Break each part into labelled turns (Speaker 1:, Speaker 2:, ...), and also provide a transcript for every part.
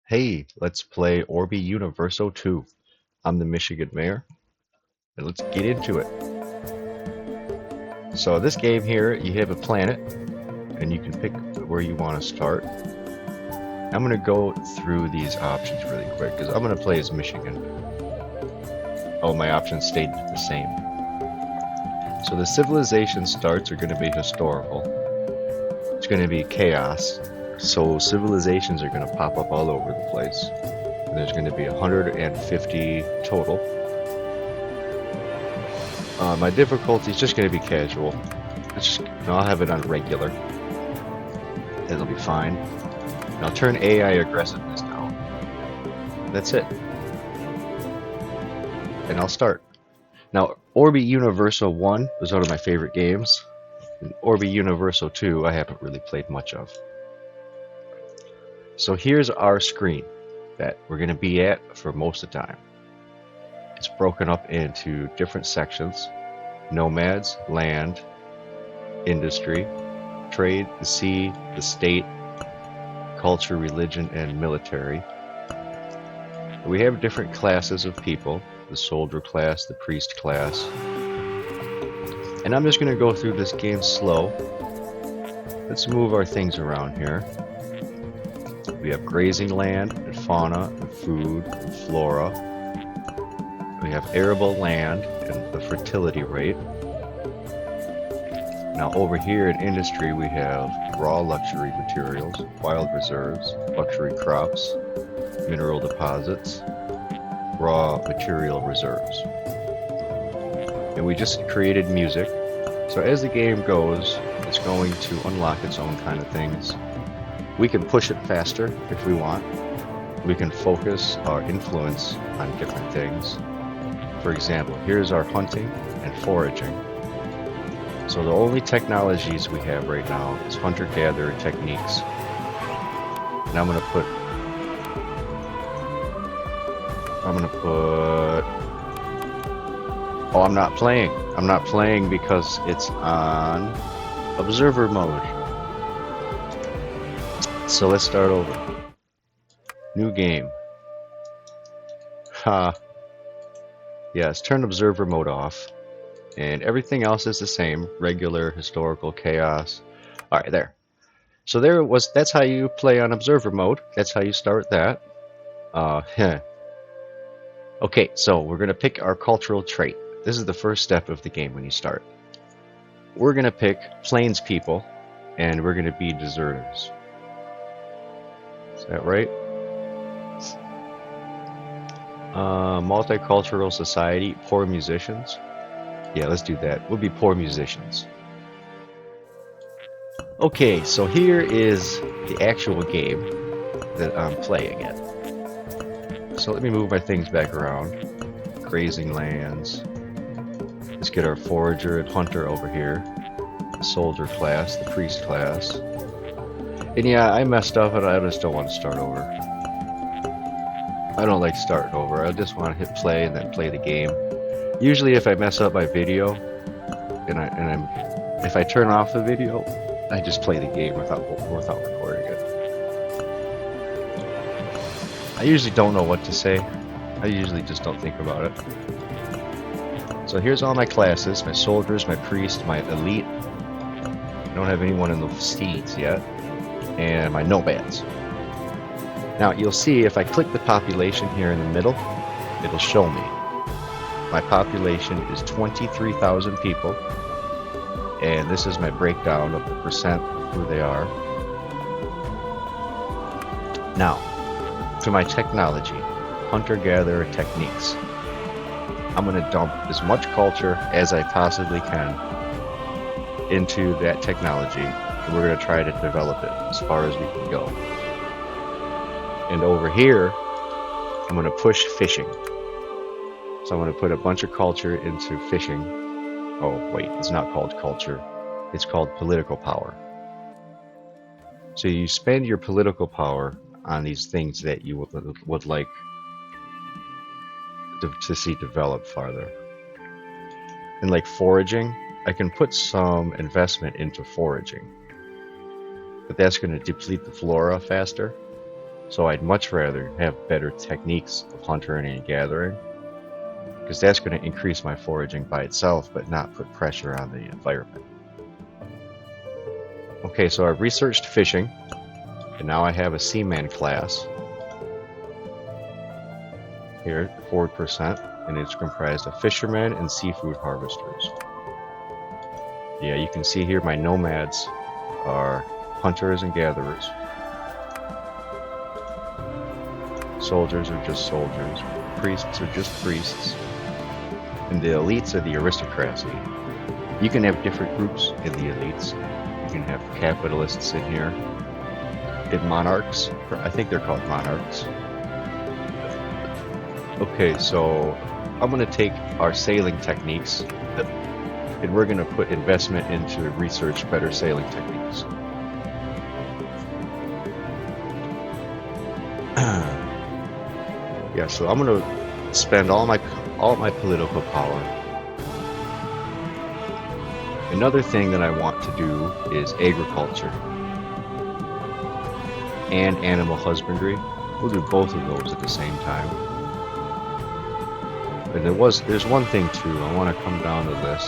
Speaker 1: Hey, let's play Orbi Universo 2. I'm the Michigan mayor, and let's get into it. So this game here, you have a planet, and you can pick where you want to start. I'm going to go through these options really quick, because I'm going to play as Michigan. Oh, my options stayed the same. So the civilization starts are going to be historical. It's going to be chaos. So civilizations are going to pop up all over the place. And there's going to be 150 total. My difficulty is just going to be casual. I'll have it on regular. It'll be fine. And I'll turn AI aggressiveness down. That's it. And I'll start. Now, Orbi Universo 1 was one of my favorite games. And Orbi Universo 2 I haven't really played much of. So here's our screen that we're going to be at for most of the time. It's broken up into different sections: nomads, land, industry, trade, the sea, the state, culture, religion, and military. We have different classes of people: the soldier class, the priest class. And I'm just going to go through this game slow. Let's move our things around here. We have grazing land, and fauna, and food, and flora. We have arable land and the fertility rate. Now over here in industry we have raw luxury materials, wild reserves, luxury crops, mineral deposits, raw material reserves. And we just created music. So as the game goes, it's going to unlock its own kind of things. We can push it faster if we want. We can focus our influence on different things. For example, here's our hunting and foraging. So the only technologies we have right now is hunter-gatherer techniques. And I'm gonna put oh, I'm not playing. I'm not playing because it's on observer mode. So let's start over. New game. Ha. Yes, turn observer mode off. And everything else is the same: regular, historical, chaos. Alright, there. So that's how you play on observer mode. That's how you start that. Okay, so we're gonna pick our cultural trait. This is the first step of the game when you start. We're gonna pick plains people, and we're gonna be deserters. Is that right? Multicultural society, poor musicians. Yeah, let's do that. We'll be poor musicians. Okay, so here is the actual game that I'm playing it. So let me move my things back around. Grazing lands. Let's get our forager and hunter over here. The soldier class, the priest class. And yeah, I messed up and I just don't want to start over. I don't like starting over. I just want to hit play and then play the game. Usually if I mess up my video if I turn off the video, I just play the game without recording it. I usually don't know what to say. I usually just don't think about it. So here's all my classes: my soldiers, my priest, my elite. I don't have anyone in the steeds yet. And my nomads. Now you'll see if I click the population here in the middle, it'll show me. My population is 23,000 people. And this is my breakdown of the percent of who they are. Now, to my technology, hunter-gatherer techniques. I'm going to dump as much culture as I possibly can into that technology, and we're going to try to develop it as far as we can go. And over here, I'm going to push fishing. So I'm going to put a bunch of culture into fishing. Oh, wait, it's not called culture. It's called political power. So you spend your political power on these things that you would like to see develop farther. And like foraging, I can put some investment into foraging. But that's going to deplete the flora faster. So I'd much rather have better techniques of hunting and gathering, because that's going to increase my foraging by itself, but not put pressure on the environment. Okay, so I've researched fishing, and now I have a seaman class here, 4%, and it's comprised of fishermen and seafood harvesters. Yeah, you can see here my nomads are hunters and gatherers. Soldiers are just soldiers. Priests are just priests. And the elites are the aristocracy. You can have different groups in the elites. You can have capitalists in here. And monarchs. I think they're called monarchs. Okay, so I'm going to take our sailing techniques and we're going to put investment into research better sailing techniques. Yeah, so I'm going to spend all my political power. Another thing that I want to do is agriculture and animal husbandry. We'll do both of those at the same time. And there's one thing too. I want to come down to this.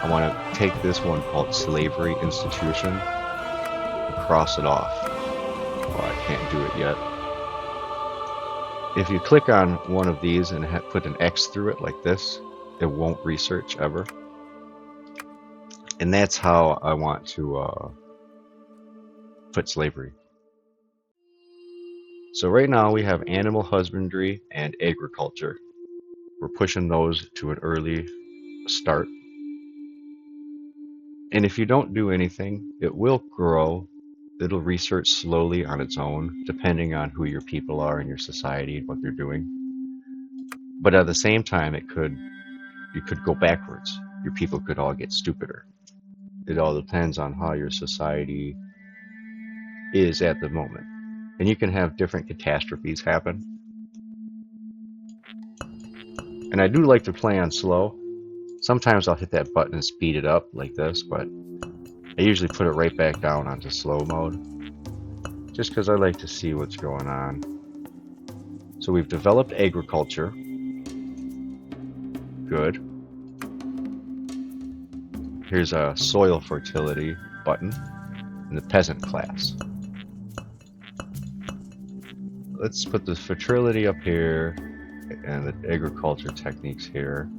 Speaker 1: I want to take this one called slavery institution and cross it off. Well, I can't do it yet. If you click on one of these and put an X through it like this, it won't research ever. And that's how I want to put slavery. So right now we have animal husbandry and agriculture. We're pushing those to an early start. And if you don't do anything, it will grow. It'll research slowly on its own, depending on who your people are in your society and what they're doing. But at the same time, you could go backwards. Your people could all get stupider. It all depends on how your society is at the moment. And you can have different catastrophes happen. And I do like to play on slow. Sometimes I'll hit that button and speed it up like this, but I usually put it right back down onto slow mode, just because I like to see what's going on. So we've developed agriculture. Good. Here's a soil fertility button in the peasant class. Let's put the fertility up here and the agriculture techniques here.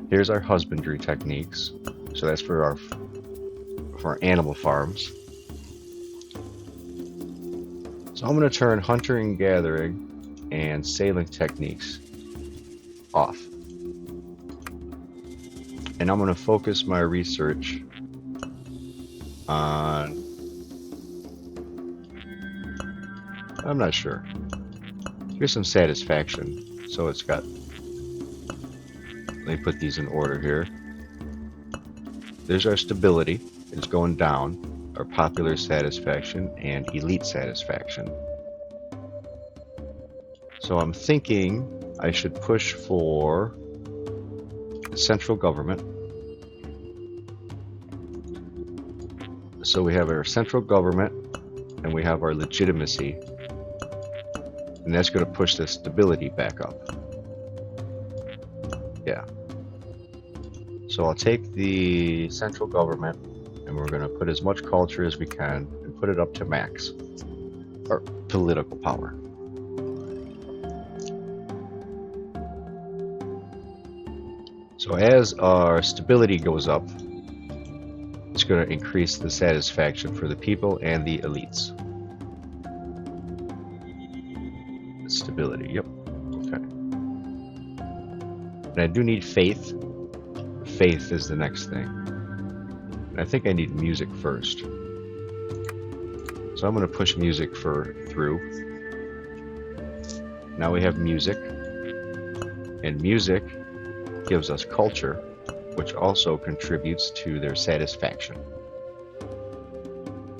Speaker 1: Here's our husbandry techniques. So that's for our animal farms. So I'm going to turn hunter and gathering and sailing techniques off. And I'm going to focus my research on, I'm not sure. Here's some satisfaction. So it's got, let me put these in order here. There's our stability. It's going down. Our popular satisfaction and elite satisfaction. So I'm thinking I should push for central government. So we have our central government and we have our legitimacy, and that's going to push the stability back up. Yeah. So I'll take the central government and we're going to put as much culture as we can and put it up to max, or political power. So as our stability goes up, it's going to increase the satisfaction for the people and the elites. Stability, yep. Okay. And I do need faith. Faith is the next thing. And I think I need music first. So I'm going to push music through. Now we have music. And music gives us culture, which also contributes to their satisfaction.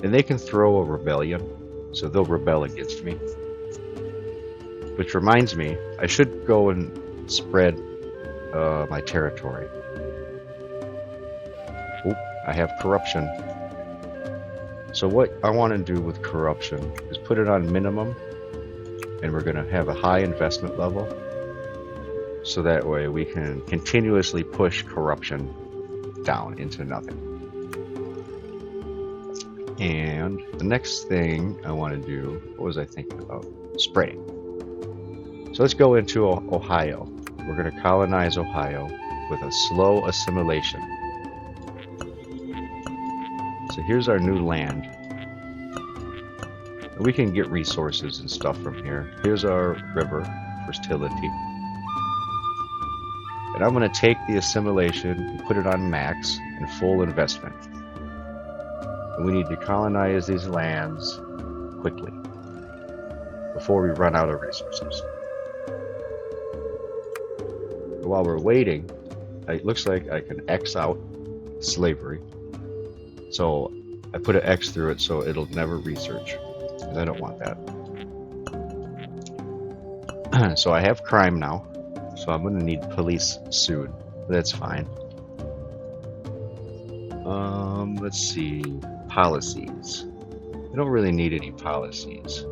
Speaker 1: And they can throw a rebellion, so they'll rebel against me. Which reminds me, I should go and spread my territory. Oh, I have corruption. So what I want to do with corruption is put it on minimum, and we're going to have a high investment level, so that way we can continuously push corruption down into nothing. And the next thing I want to do, what was I thinking about? Spraying. So let's go into Ohio. We're going to colonize Ohio with a slow assimilation. So here's our new land. We can get resources and stuff from here. Here's our river, fertility. And I'm going to take the assimilation and put it on max and full investment. And we need to colonize these lands quickly before we run out of resources. While we're waiting, it looks like I can X out slavery. So I put an X through it so it'll never research, because I don't want that. So I have crime now, so I'm going to need police soon. That's fine. Let's see. Policies. I don't really need any policies.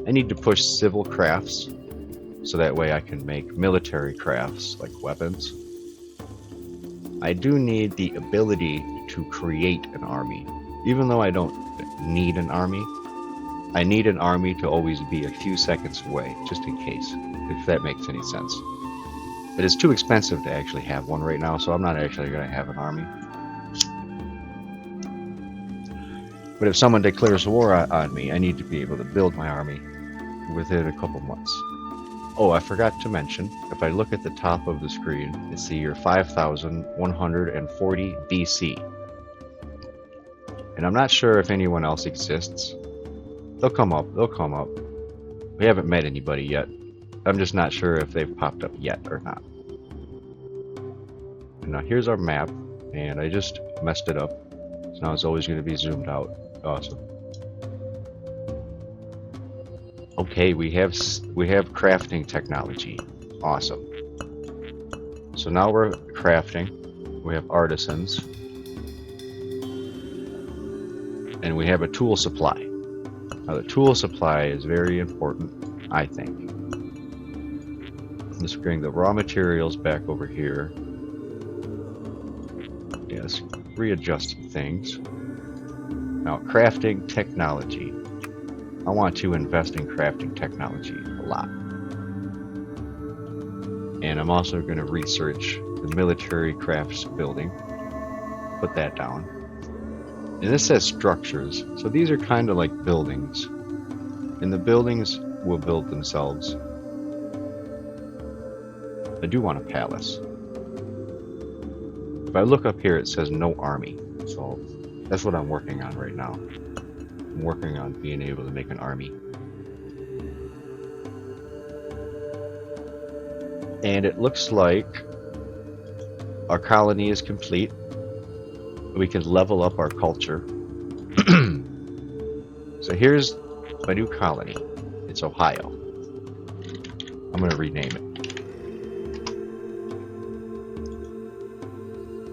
Speaker 1: I need to push civil crafts, so that way I can make military crafts like weapons. I do need the ability to create an army. Even though I don't need an army, I need an army to always be a few seconds away, just in case, if that makes any sense. But it's too expensive to actually have one right now, so I'm not actually going to have an army. But if someone declares war on me, I need to be able to build my army within a couple months. Oh, I forgot to mention, if I look at the top of the screen, it's the year 5140 BC. And I'm not sure if anyone else exists. They'll come up. We haven't met anybody yet. I'm just not sure if they've popped up yet or not. And now here's our map, and I just messed it up. So now it's always going to be zoomed out. Awesome. Okay, we have crafting technology. Awesome. So now we're crafting. We have artisans. And we have a tool supply. Now the tool supply is very important, I think. Let's bring the raw materials back over here. Yes, readjusting things. Now crafting technology. I want to invest in crafting technology a lot. And I'm also going to research the military crafts building. Put that down. And this says structures. So these are kind of like buildings. And the buildings will build themselves. I do want a palace. If I look up here, it says no army. So that's what I'm working on right now. I'm working on being able to make an army. And it looks like our colony is complete. We can level up our culture. So here's my new colony. It's Ohio. I'm going to rename it.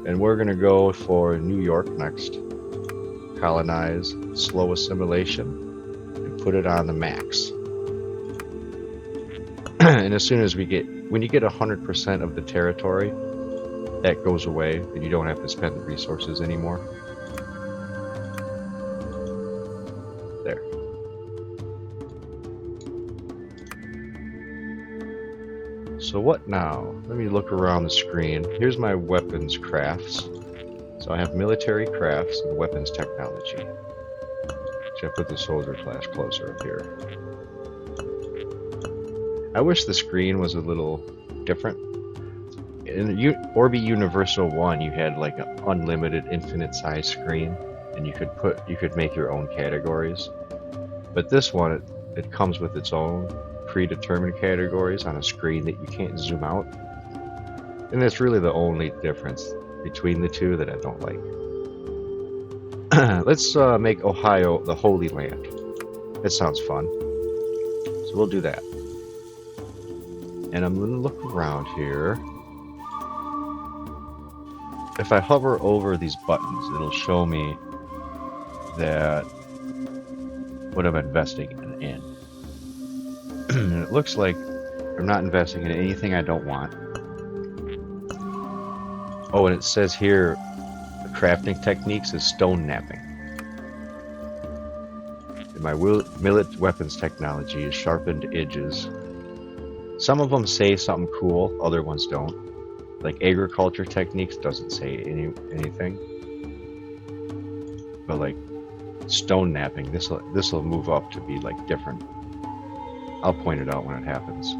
Speaker 1: And we're going to go for New York next. Colonize, slow assimilation, and put it on the max. And as soon as when you get 100% of the territory, that goes away, and you don't have to spend the resources anymore. There. So what now? Let me look around the screen. Here's my weapons crafts. So I have military crafts and weapons technology. Should I put the soldier class closer up here? I wish the screen was a little different. In Orbi Universo 1, you had like an unlimited infinite size screen, and you could make your own categories. But this one, it comes with its own predetermined categories on a screen that you can't zoom out. And that's really the only difference between the two that I don't like. Let's make Ohio the Holy Land. That sounds fun. So we'll do that. And I'm going to look around here. if I hover over these buttons, it'll show me that what I'm investing in. And it looks like I'm not investing in anything I don't want. Oh, and it says here, the crafting techniques is stone napping. And my millet weapons technology is sharpened edges. Some of them say something cool, other ones don't. Like agriculture techniques doesn't say anything. But like stone napping, this will move up to be like different. I'll point it out when it happens.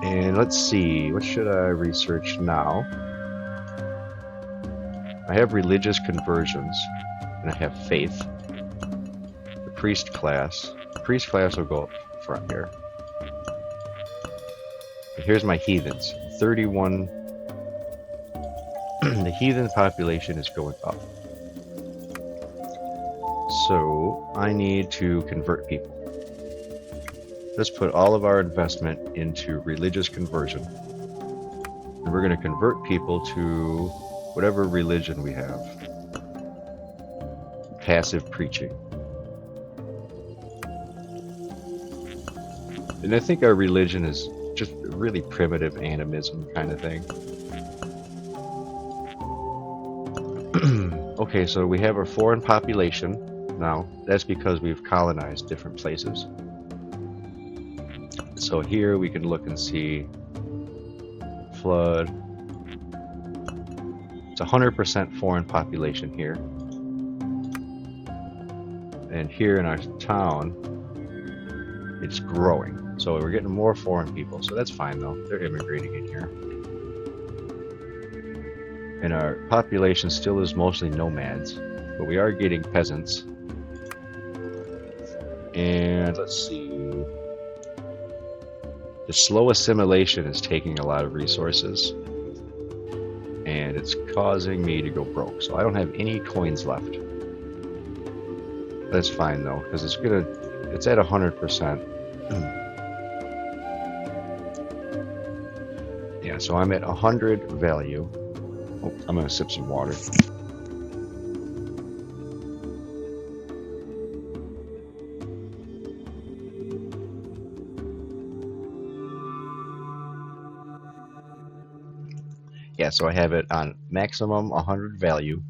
Speaker 1: And let's see, what should I research now? I have religious conversions, and I have faith. The priest class. The priest class will go up front here. And here's my heathens. 31. The heathen population is going up. So I need to convert people. Let's put all of our investment into religious conversion. And we're going to convert people to whatever religion we have. Passive preaching. And I think our religion is just really primitive animism kind of thing. Okay, so we have our foreign population now. That's because we've colonized different places. So here we can look and see flood. It's 100% foreign population here. And here in our town, it's growing. So we're getting more foreign people. So that's fine though. They're immigrating in here. And our population still is mostly nomads, but we are getting peasants. And let's see. The slow assimilation is taking a lot of resources, and it's causing me to go broke. So I don't have any coins left. That's fine though, because it's at 100%. Yeah, so I'm at 100 value. Oh, I'm gonna sip some water. Yeah, so I have it on maximum 100 value,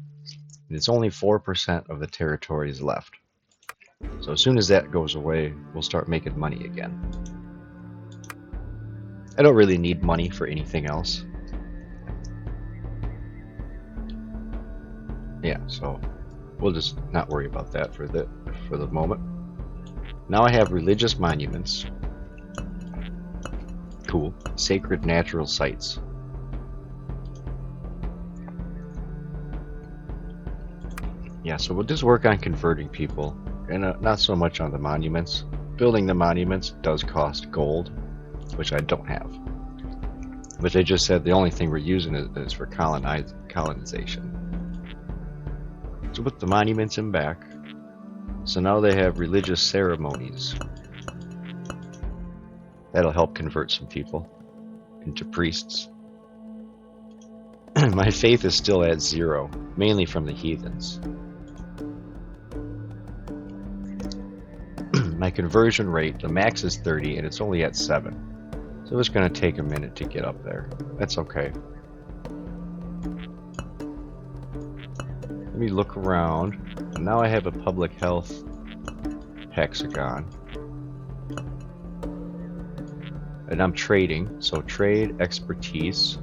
Speaker 1: and it's only 4% of the territories left. So as soon as that goes away, we'll start making money again. I don't really need money for anything else. Yeah, so we'll just not worry about that for the moment. Now I have religious monuments. Cool. Sacred natural sites. Yeah, so we'll just work on converting people, and not so much on the monuments. Building the monuments does cost gold, which I don't have. But they just said the only thing we're using is for colonization. So put the monuments in back. So now they have religious ceremonies. That'll help convert some people into priests. My faith is still at 0, mainly from the heathens. My conversion rate, the max is 30, and it's only at 7. So it's going to take a minute to get up there. That's okay. Let me look around. And now I have a public health hexagon. And I'm trading, so trade expertise.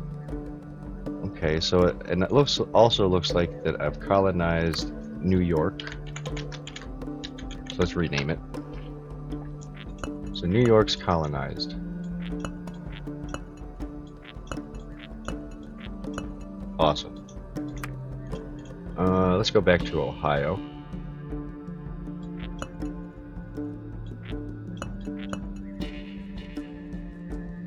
Speaker 1: Okay, so and it also looks like that I've colonized New York. So let's rename it. So New York's colonized. Awesome. Let's go back to Ohio.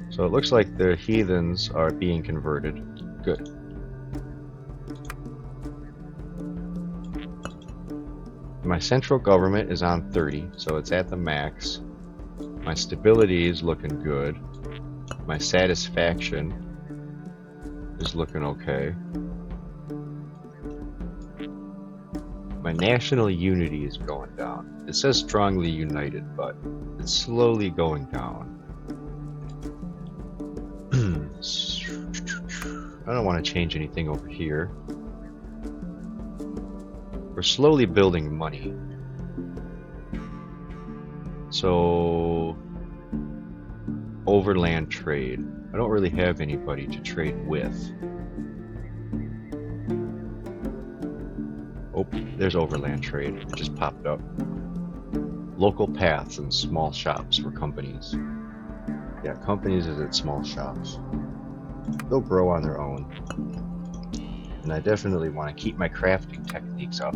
Speaker 1: So it looks like the heathens are being converted. Good. My central government is on 30, so it's at the max. My stability is looking good. My satisfaction is looking okay. My national unity is going down. It says strongly united, but it's slowly going down. I don't want to change anything over here. We're slowly building money. So, overland trade. I don't really have anybody to trade with. Oh, there's overland trade. It just popped up. Local paths and small shops for companies. Yeah, companies is at small shops. They'll grow on their own. And I definitely want to keep my crafting techniques up.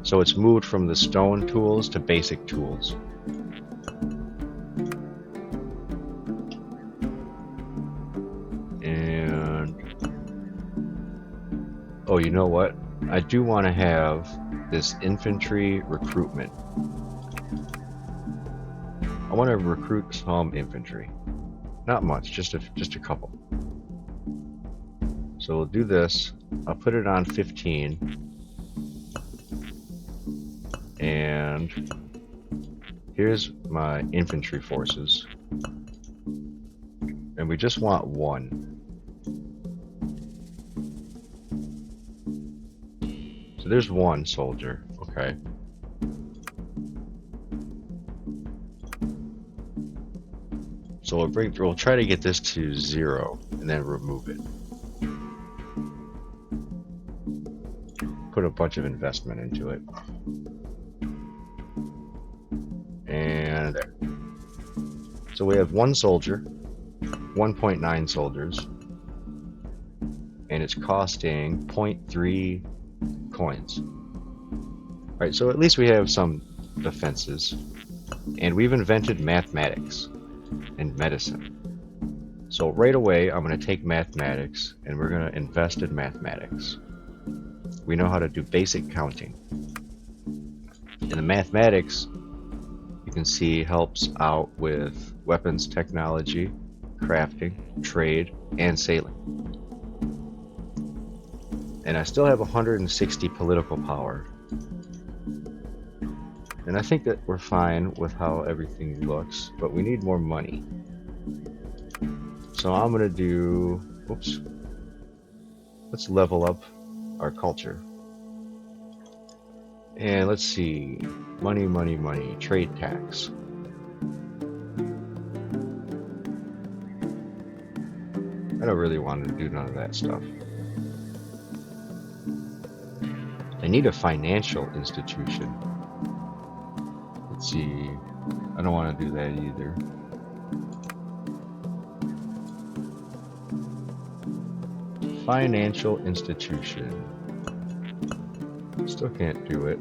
Speaker 1: So it's moved from the stone tools to basic tools. And oh, you know what? I do want to have this infantry recruitment. I want to recruit some infantry. Not much, just a couple. So we'll do this. I'll put it on 15. And here's my infantry forces. And we just want one. So there's one soldier. Okay. So we'll try to get this to 0 and then remove it. Put a bunch of investment into it. And there. So we have one soldier, 1.9 soldiers, and it's costing 0.3 coins. Alright, so at least we have some defenses. And we've invented mathematics and medicine. So right away, I'm going to take mathematics and we're going to invest in mathematics. We know how to do basic counting. And the mathematics, you can see, helps out with weapons technology, crafting, trade, and sailing. And I still have 160 political power. And I think that we're fine with how everything looks, but we need more money. So I'm gonna do, oops, let's level up our culture. And let's see, money, money, money, trade tax. I don't really want to do none of that stuff. I need a financial institution. Let's see, I don't want to do that either. Financial institution. Still can't do it.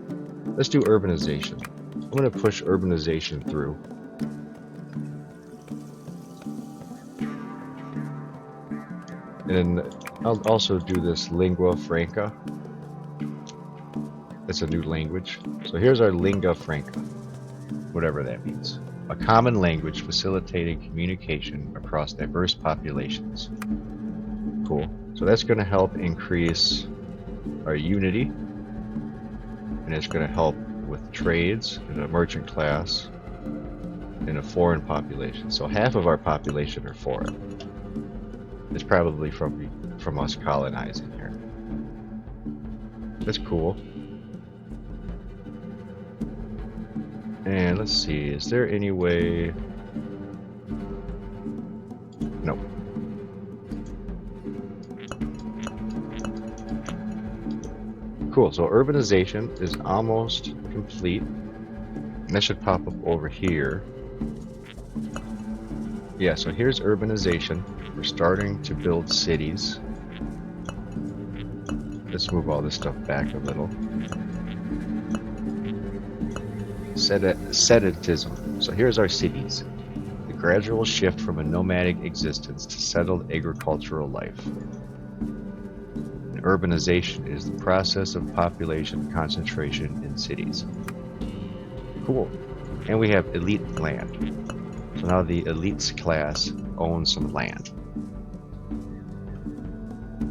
Speaker 1: Let's do urbanization. I'm going to push urbanization through. And I'll also do this lingua franca. It's a new language. So here's our lingua franca, whatever that means. A common language facilitating communication across diverse populations. Cool. So that's going to help increase our unity. And it's going to help with trades in a merchant class in a foreign population. So half of our population are foreign. It's probably from us colonizing here. That's cool. And let's see, is there any way? No. Cool, so urbanization is almost complete. And that should pop up over here. Yeah, so here's urbanization. We're starting to build cities. Let's move all this stuff back a little. Sedentism. So here's our cities. The gradual shift from a nomadic existence to settled agricultural life. And urbanization is the process of population concentration in cities. Cool. And we have elite land. So now the elites class owns some land.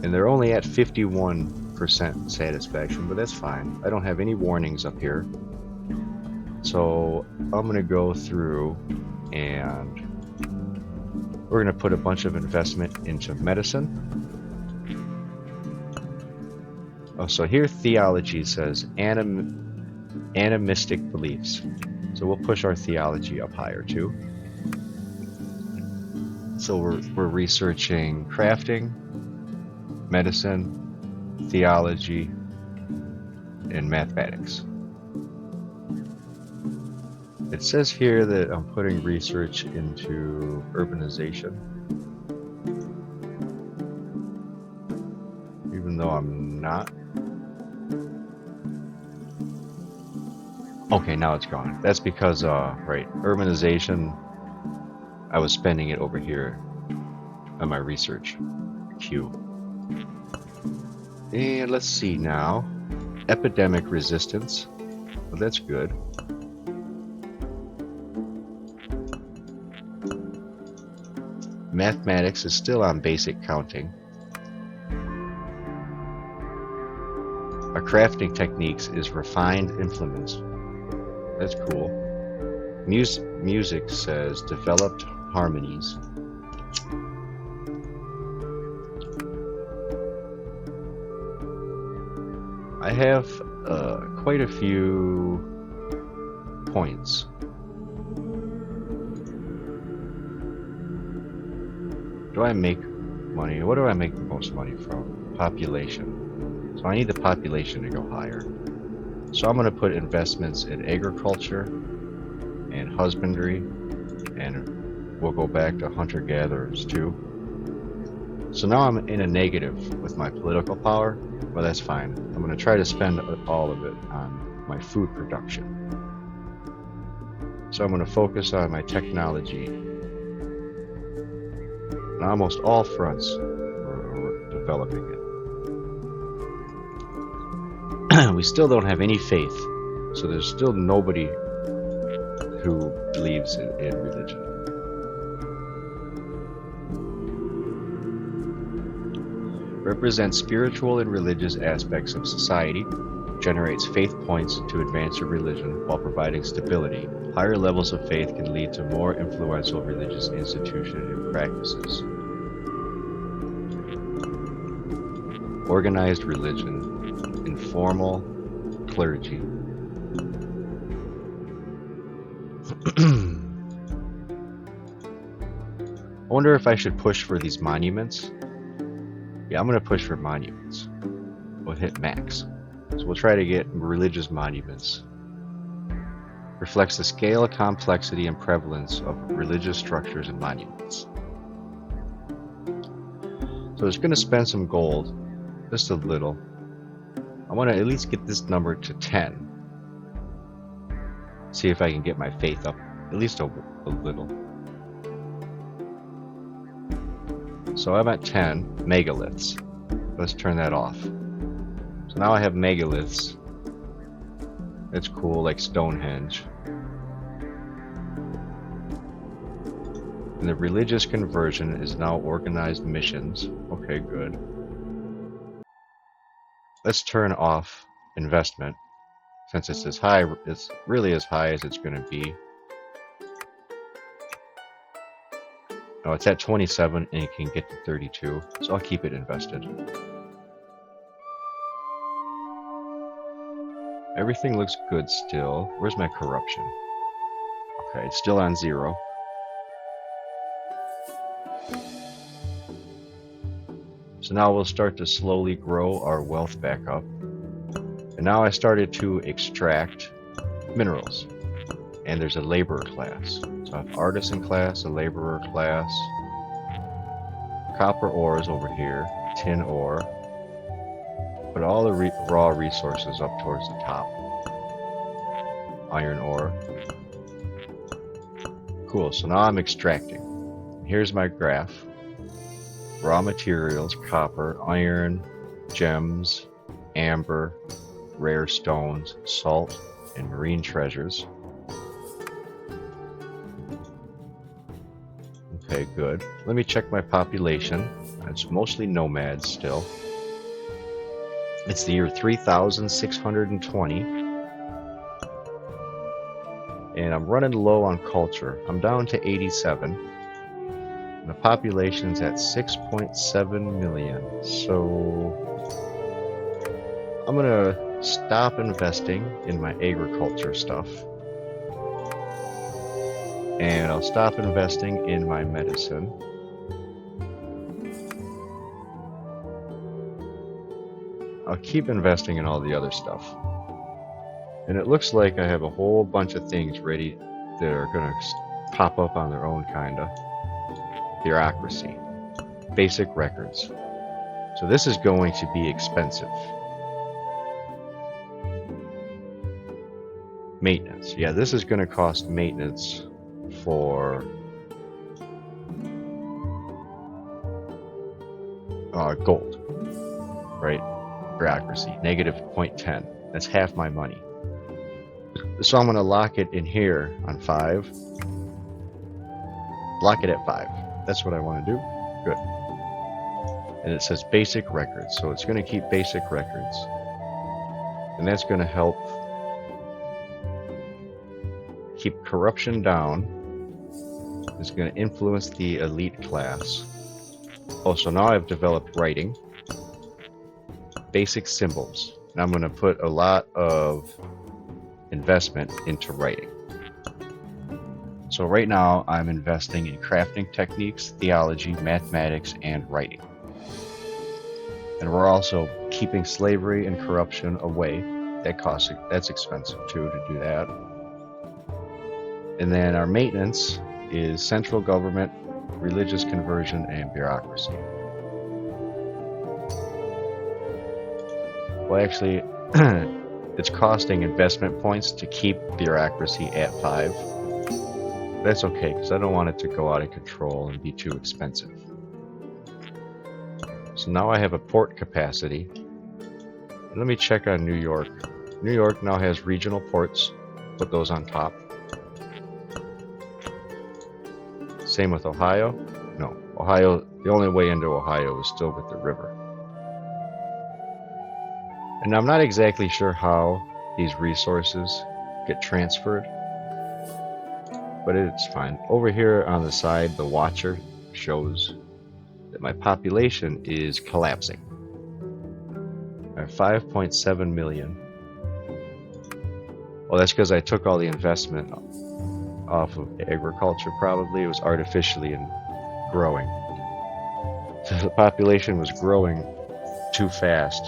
Speaker 1: And they're only at 51% satisfaction, but that's fine. I don't have any warnings up here. So I'm going to go through and we're going to put a bunch of investment into medicine. Oh, so here theology says animistic beliefs. So we'll push our theology up higher too. So we're researching crafting, medicine, theology, and mathematics. It says here that I'm putting research into urbanization, even though I'm not. Okay, now it's gone. That's because, right, urbanization, I was spending it over here on my research queue. And let's see now. Epidemic resistance. Well, that's good. Mathematics is still on basic counting. Our crafting techniques is refined implements. That's cool. Music says developed harmonies. I have quite a few points. Do I make money? What do I make the most money from? Population. So I need the population to go higher. So I'm going to put investments in agriculture and husbandry, and we'll go back to hunter-gatherers too. So now I'm in a negative with my political power, but that's fine. I'm going to try to spend all of it on my food production. So I'm going to focus on my technology. On almost all fronts, we're developing it. We still don't have any faith, so there's still nobody who believes in religion. Represents spiritual and religious aspects of society, generates faith points to advance your religion while providing stability. Higher levels of faith can lead to more influential religious institutions and practices. Organized religion, informal clergy. I wonder if I should push for these monuments. Yeah, I'm going to push for monuments. We'll hit max. So we'll try to get religious monuments. Reflects the scale, complexity, and prevalence of religious structures and monuments. So it's going to spend some gold, just a little. I want to at least get this number to 10. See if I can get my faith up at least a little. So I'm at 10 megaliths. Let's turn that off. So now I have megaliths. It's cool, like Stonehenge. And the religious conversion is now organized missions. Okay, good. Let's turn off investment, since it's as high, it's really as high as it's going to be. Oh, it's at 27 and it can get to 32, so I'll keep it invested. Everything looks good still. Where's my corruption? Okay, it's still on 0. So now we'll start to slowly grow our wealth back up. And now I started to extract minerals. And there's a laborer class. So I have artisan class, a laborer class, copper ore is over here, tin ore. Put all the raw resources up towards the top. Iron ore. Cool, so now I'm extracting. Here's my graph. Raw materials, copper, iron, gems, amber, rare stones, salt, and marine treasures. Okay, good. Let me check my population. It's mostly nomads still. It's the year 3620, and I'm running low on culture. I'm down to 87, and the population's at 6.7 million. So I'm gonna stop investing in my agriculture stuff, and I'll stop investing in my medicine. I'll keep investing in all the other stuff. And it looks like I have a whole bunch of things ready that are going to pop up on their own, kind of. Bureaucracy. Basic records. So this is going to be expensive. Maintenance. Yeah, this is going to cost maintenance for gold. Right? Bureaucracy. Negative 0.10. That's half my money. So I'm going to lock it in here on 5. Lock it at 5. That's what I want to do. Good. And it says basic records. So it's going to keep basic records. And that's going to help keep corruption down. It's going to influence the elite class. Oh, so now I've developed writing. Basic symbols. And I'm going to put a lot of investment into writing. So right now I'm investing in crafting techniques, theology, mathematics, and writing. And we're also keeping slavery and corruption away. That's expensive too to do that. And then our maintenance is central government, religious conversion, and bureaucracy. Well, actually, it's costing investment points to keep bureaucracy at 5. That's okay, because I don't want it to go out of control and be too expensive. So now I have a port capacity. Let me check on New York. New York now has regional ports. Put those on top. Same with Ohio. No, Ohio, the only way into Ohio is still with the river. And I'm not exactly sure how these resources get transferred, but it's fine. Over here on the side, the watcher shows that my population is collapsing. I have 5.7 million. Well, that's because I took all the investment off of agriculture, probably. It was artificially growing. So the population was growing too fast.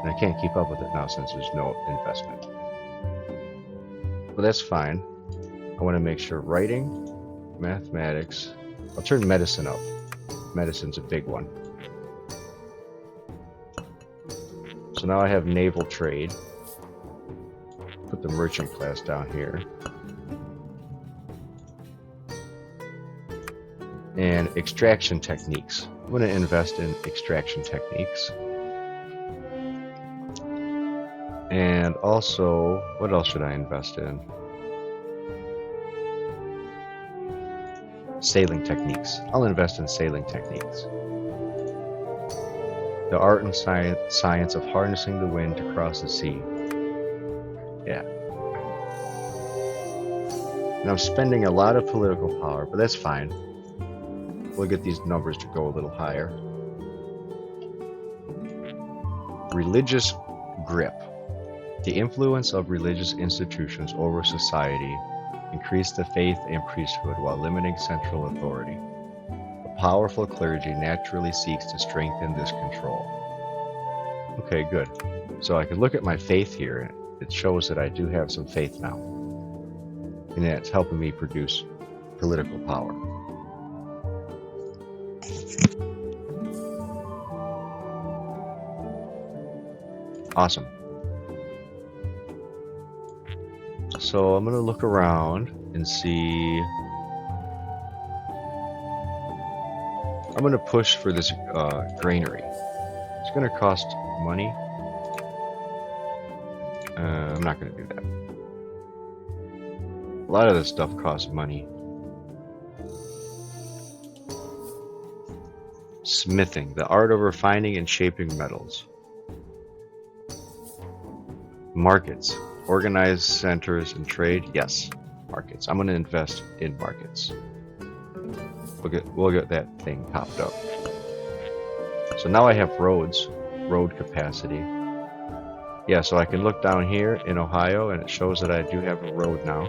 Speaker 1: And I can't keep up with it now since there's no investment. But that's fine. I want to make sure writing, mathematics. I'll turn medicine up. Medicine's a big one. So now I have naval trade. Put the merchant class down here. And extraction techniques. I'm going to invest in extraction techniques. And also, what else should I invest in? Sailing techniques. I'll invest in sailing techniques. The art and science of harnessing the wind to cross the sea. Yeah. And I'm spending a lot of political power, but that's fine. We'll get these numbers to go a little higher. Religious grip. The influence of religious institutions over society increased the faith and priesthood while limiting central authority. A powerful clergy naturally seeks to strengthen this control. Okay, good. So I can look at my faith here, and it shows that I do have some faith now. And that's helping me produce political power. Awesome. So I'm going to look around and see. I'm going to push for this granary. It's going to cost money. I'm not going to do that. A lot of this stuff costs money. Smithing, the art of refining and shaping metals. Markets, organized centers and trade. Yes, markets. I'm going to invest in markets. We'll get that thing popped up. So now I have roads, road capacity. Yeah, so I can look down here in Ohio and it shows that I do have a road now.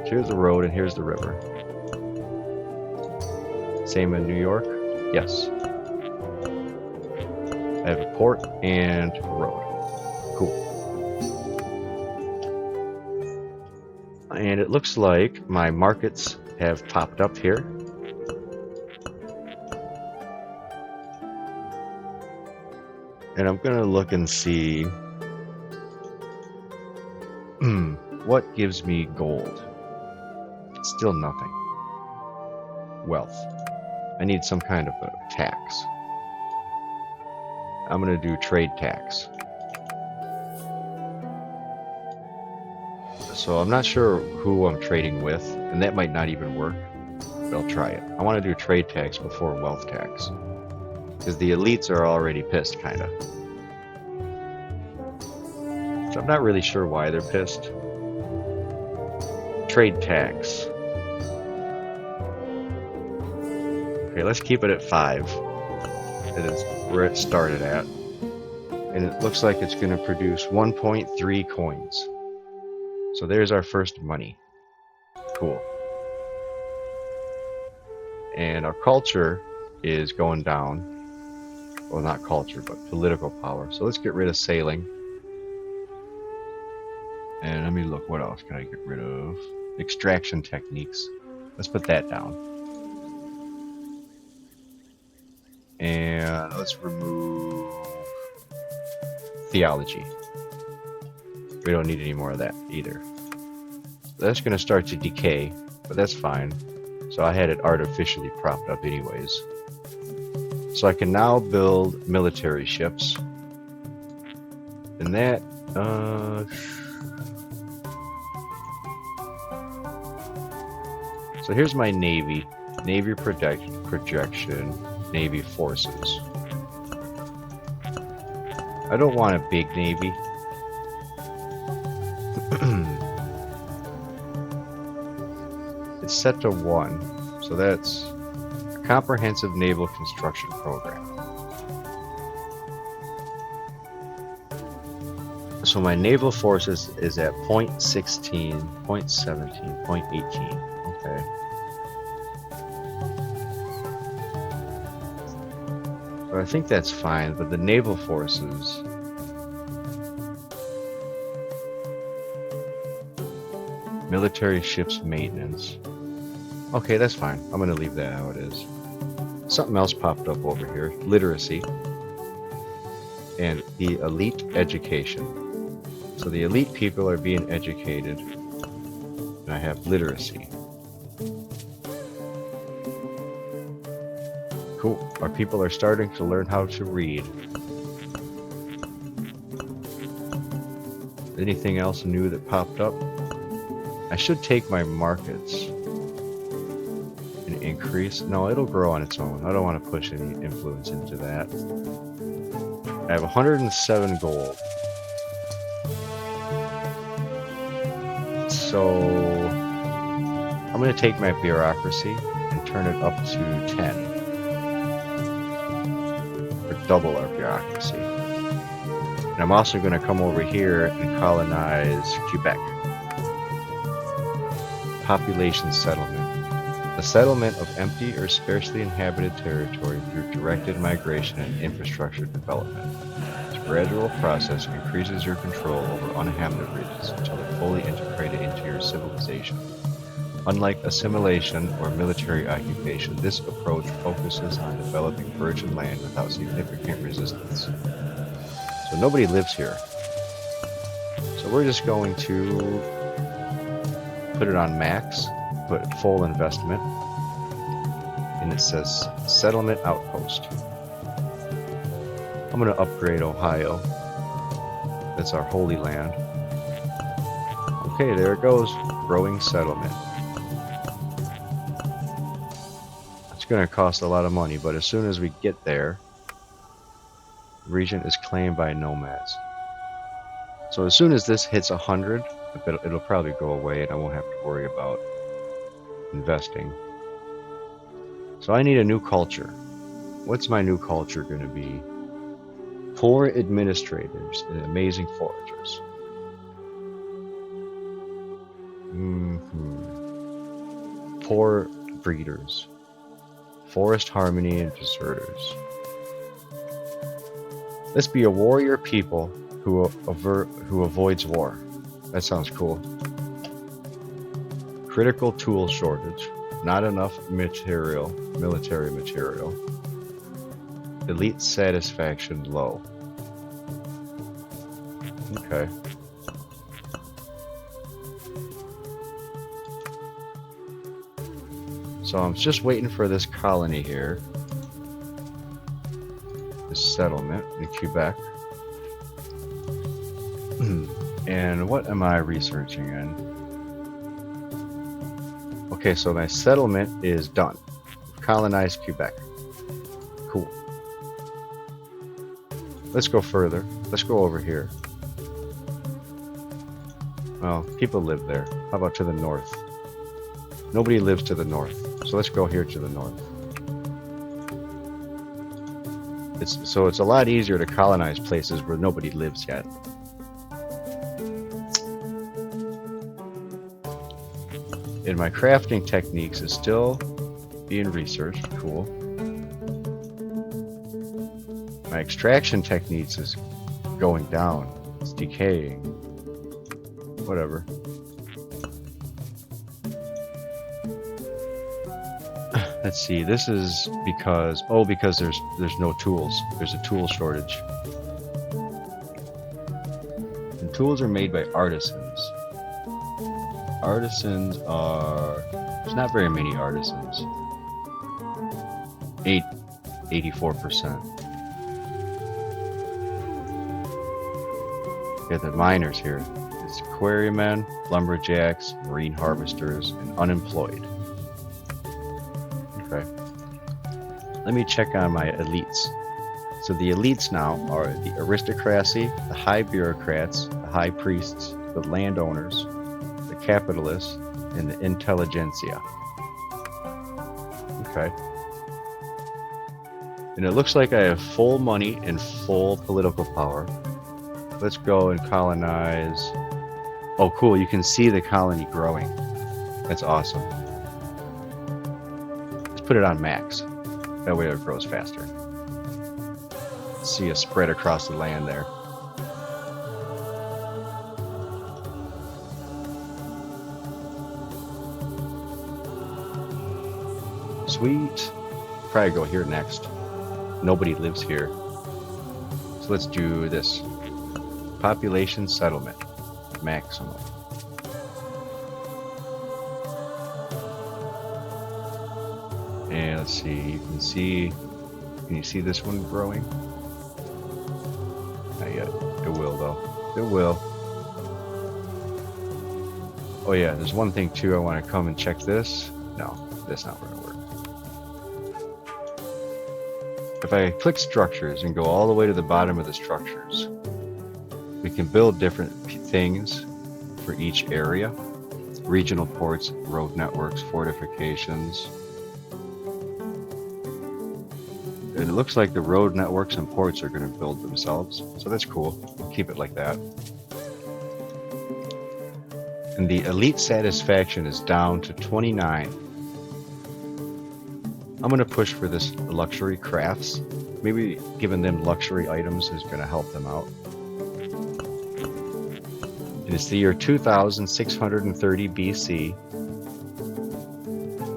Speaker 1: Here's the road and here's the river. Same in New York? Yes. I have a port and a road. Cool. And it looks like my markets have popped up here. And I'm going to look and see what gives me gold. Still nothing. Wealth. I need some kind of a tax. I'm going to do trade tax. So I'm not sure who I'm trading with, and that might not even work, but I'll try it. I want to do trade tax before wealth tax, because the elites are already pissed, kind of. So I'm not really sure why they're pissed. Trade tax. Okay, let's keep it at 5. It is where it started at. And it looks like it's going to produce 1.3 coins. So there's our first money. Cool. And our culture is going down. Well, not culture, but political power. So let's get rid of sailing. And let me look, what else can I get rid of? Extraction techniques. Let's put that down. And let's remove theology. We don't need any more of that either. That's going to start to decay, but that's fine. So I had it artificially propped up anyways. So I can now build military ships. And that, so here's my Navy. Navy projection, Navy forces. I don't want a big Navy. It's set to 1, so that's a comprehensive naval construction program. So my naval forces is at 0.16, 0.17, 0.18. Okay. So I think that's fine, but the naval forces, military ships maintenance. Okay, that's fine. I'm going to leave that how it is. Something else popped up over here. Literacy. And the elite education. So the elite people are being educated. And I have literacy. Cool. Our people are starting to learn how to read. Anything else new that popped up? I should take my markets and increase. No, it'll grow on its own. I don't want to push any influence into that. I have 107 gold. So I'm going to take my bureaucracy and turn it up to 10. Or double our bureaucracy. And I'm also going to come over here and colonize Quebec. Population settlement. The settlement of empty or sparsely inhabited territory through directed migration and infrastructure development. This gradual process increases your control over uninhabited regions until they're fully integrated into your civilization. Unlike assimilation or military occupation, this approach focuses on developing virgin land without significant resistance. So nobody lives here. So we're just going to put it on max, put full investment, and it says settlement outpost. I'm going to upgrade Ohio. That's our holy land. Okay, there it goes. Growing settlement. It's going to cost a lot of money, but as soon as we get there, the region is claimed by nomads. So as soon as this hits 100, it'll probably go away and I won't have to worry about investing. So I need a new culture. What's my new culture going to be? Poor administrators and amazing foragers. Poor breeders. Forest harmony and deserters. Let's be a warrior people who avoids war. That sounds cool. Critical tool shortage. Not enough military material. Elite satisfaction low. Okay. So I'm just waiting for this colony here. This settlement in Quebec. And what am I researching in? Okay, so my settlement is done. Colonized Quebec. Cool. Let's go further. Let's go over here. Well, people live there. How about to the north? Nobody lives to the north. So let's go here to the north. It's a lot easier to colonize places where nobody lives yet. And my crafting techniques is still being researched. Cool. My extraction techniques is going down. It's decaying. Whatever. Let's see. This is because there's no tools. There's a tool shortage. And tools are made by artisans. Artisans are... There's not very many artisans. 84%. Got the miners here. It's quarrymen, lumberjacks, marine harvesters, and unemployed. Okay. Let me check on my elites. So the elites now are the aristocracy, the high bureaucrats, the high priests, the landowners, the capitalists, and the intelligentsia. Okay. And it looks like I have full money and full political power. Let's go and colonize. Oh, cool. You can see the colony growing. That's awesome. Let's put it on max. That way it grows faster. See a spread across the land there. Sweet. Probably go here next. Nobody lives here. So let's do this. Population settlement. Maximum. And let's see. Can you see this one growing? Not yet. It will though. It will. Oh yeah, there's one thing too. I want to come and check this. No, that's not going to work. If I click structures and go all the way to the bottom of the structures, we can build different things for each area. Regional ports, road networks, fortifications. And it looks like the road networks and ports are going to build themselves. So that's cool. We'll keep it like that. And the elite satisfaction is down to 29. I'm going to push for this luxury crafts. Maybe giving them luxury items is going to help them out. And it's the year 2630 BC.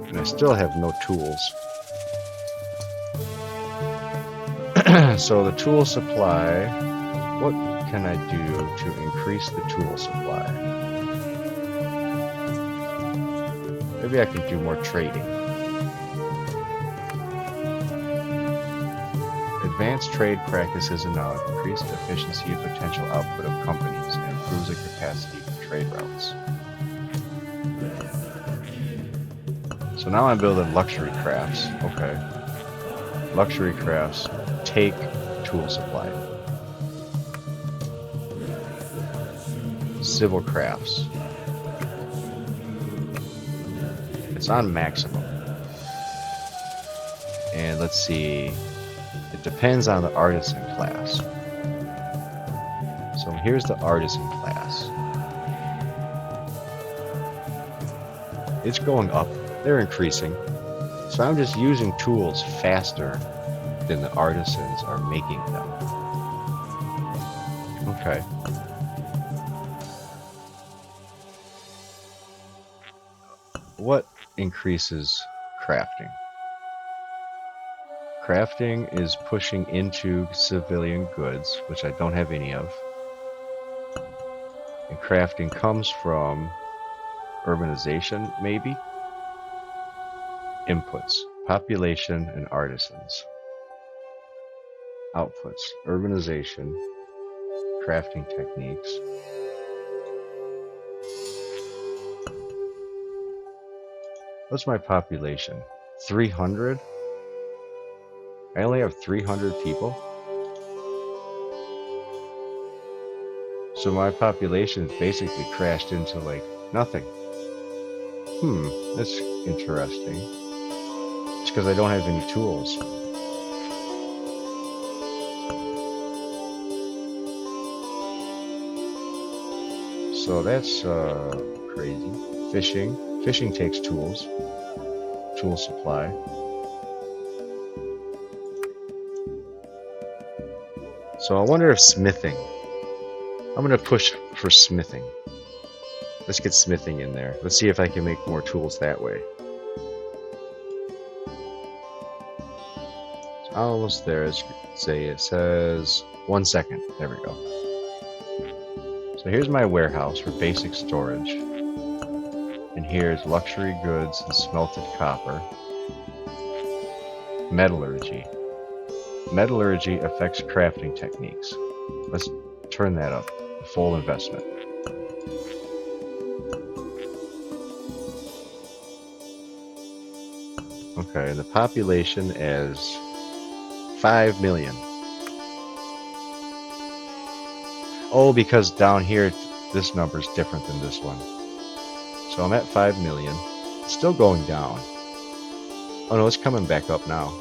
Speaker 1: And I still have no tools. So the tool supply, what can I do to increase the tool supply? Maybe I can do more trading. Advanced trade practices allow increased efficiency and potential output of companies and improves the capacity for trade routes. So now I'm building luxury crafts. Okay. Luxury crafts take tool supply. Civil crafts. It's on maximum. And let's see. It depends on the artisan class. So here's the artisan class. It's going up. They're increasing. So I'm just using tools faster than the artisans are making them. Okay. What increases crafting? Crafting is pushing into civilian goods, which I don't have any of. And crafting comes from urbanization, maybe? Inputs, population and artisans. Outputs, urbanization, crafting techniques. What's my population? 300? I only have 300 people? So my population basically crashed into like nothing. That's interesting. It's because I don't have any tools. So that's crazy. Fishing. Fishing takes tools. Tool supply. So I wonder if smithing. I'm going to push for smithing. Let's get smithing in there. Let's see if I can make more tools that way. It's almost there. Let's say it says 1 second. There we go. So here's my warehouse for basic storage. And here's luxury goods and smelted copper. Metallurgy. Metallurgy affects crafting techniques. Let's turn that up. Full investment. Okay, the population is 5 million. Oh, because down here, this number is different than this one. So I'm at 5 million. It's still going down. Oh no, it's coming back up now.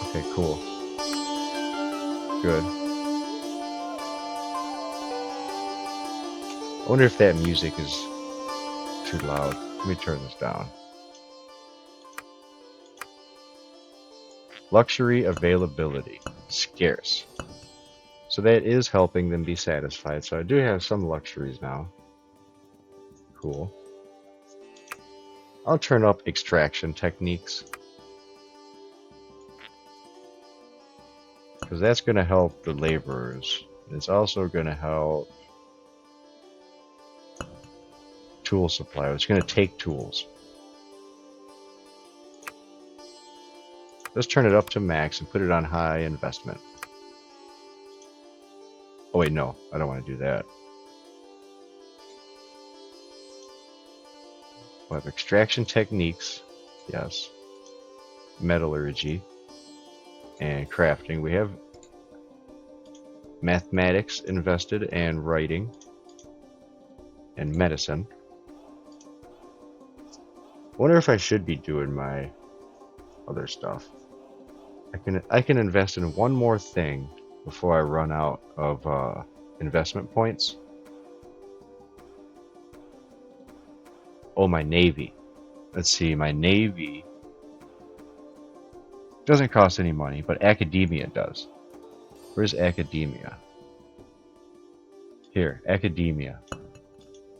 Speaker 1: Okay, cool. Good. I wonder if that music is too loud. Let me turn this down. Luxury availability. Scarce. So that is helping them be satisfied. So I do have some luxuries now. Cool. I'll turn up extraction techniques. Because that's going to help the laborers. It's also going to help tool supply. It's going to take tools. Let's turn it up to max and put it on high investment. Oh wait, no, I don't want to do that. We'll have extraction techniques, yes. Metallurgy and crafting. We have mathematics invested and writing and medicine. I wonder if I should be doing my other stuff. I can invest in one more thing before I run out of investment points. Oh, my navy. Let's see, my navy doesn't cost any money, but academia does. Where's academia? Here, academia.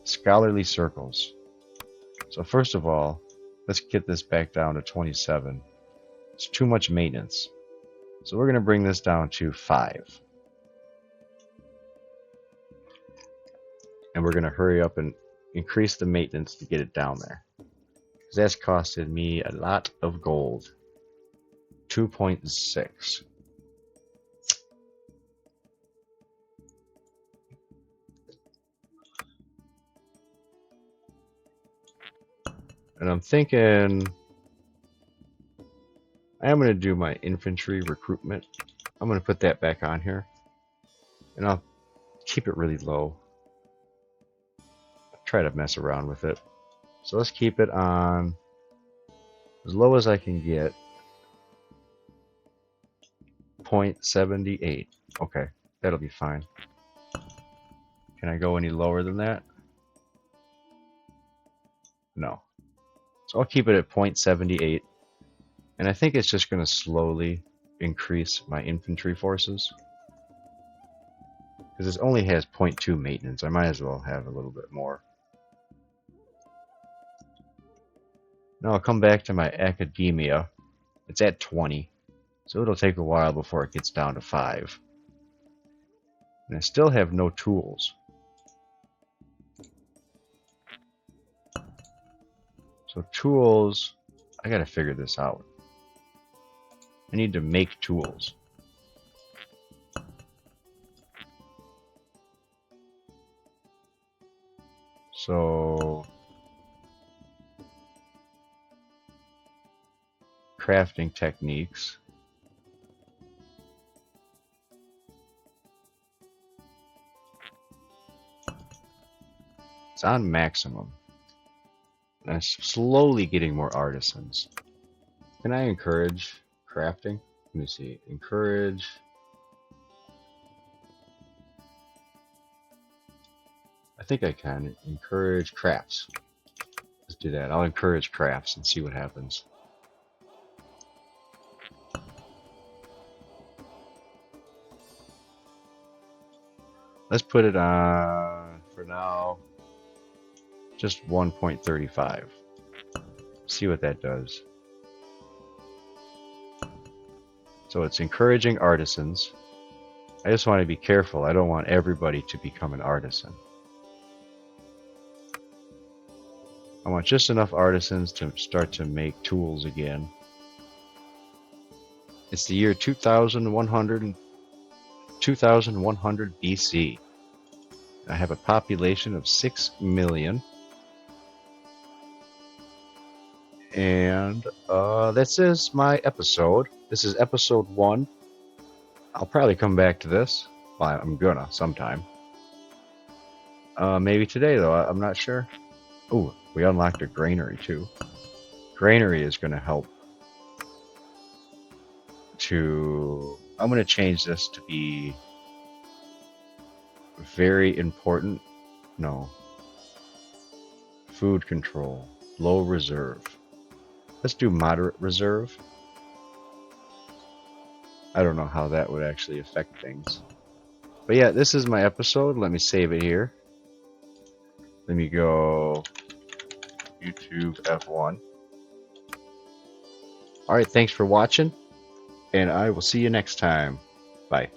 Speaker 1: Scholarly circles. So first of all, let's get this back down to 27. It's too much maintenance. So we're going to bring this down to 5. And we're going to hurry up and increase the maintenance to get it down there. Because that's costed me a lot of gold. 2.6. And I'm thinking I am going to do my infantry recruitment. I'm going to put that back on here. And I'll keep it really low. Try to mess around with it. So let's keep it on as low as I can get. 0.78. Okay, that'll be fine. Can I go any lower than that? No. So I'll keep it at 0.78. And I think it's just going to slowly increase my infantry forces. Because it only has 0.2 maintenance. I might as well have a little bit more. Now I'll come back to my academia. It's at 20. So it'll take a while before it gets down to 5. And I still have no tools. So tools, I gotta figure this out. I need to make tools. So crafting techniques. It's on maximum. And I'm slowly getting more artisans. Can I encourage crafting? Let me see. Encourage. I think I can encourage crafts. Let's do that. I'll encourage crafts and see what happens. Let's put it on, for now, just 1.35. See what that does. So it's encouraging artisans. I just want to be careful. I don't want everybody to become an artisan. I want just enough artisans to start to make tools again. It's the year 2100 BC. I have a population of 6 million. And this is my episode. This is episode 1. I'll probably come back to this. Well, I'm gonna sometime. Maybe today, though. I'm not sure. Ooh, we unlocked a granary, too. Granary is going to help to... I'm going to change this to be very important. No. Food control. Low reserve. Let's do moderate reserve. I don't know how that would actually affect things. But yeah, this is my episode. Let me save it here. Let me go YouTube F1. Alright, thanks for watching, and I will see you next time. Bye.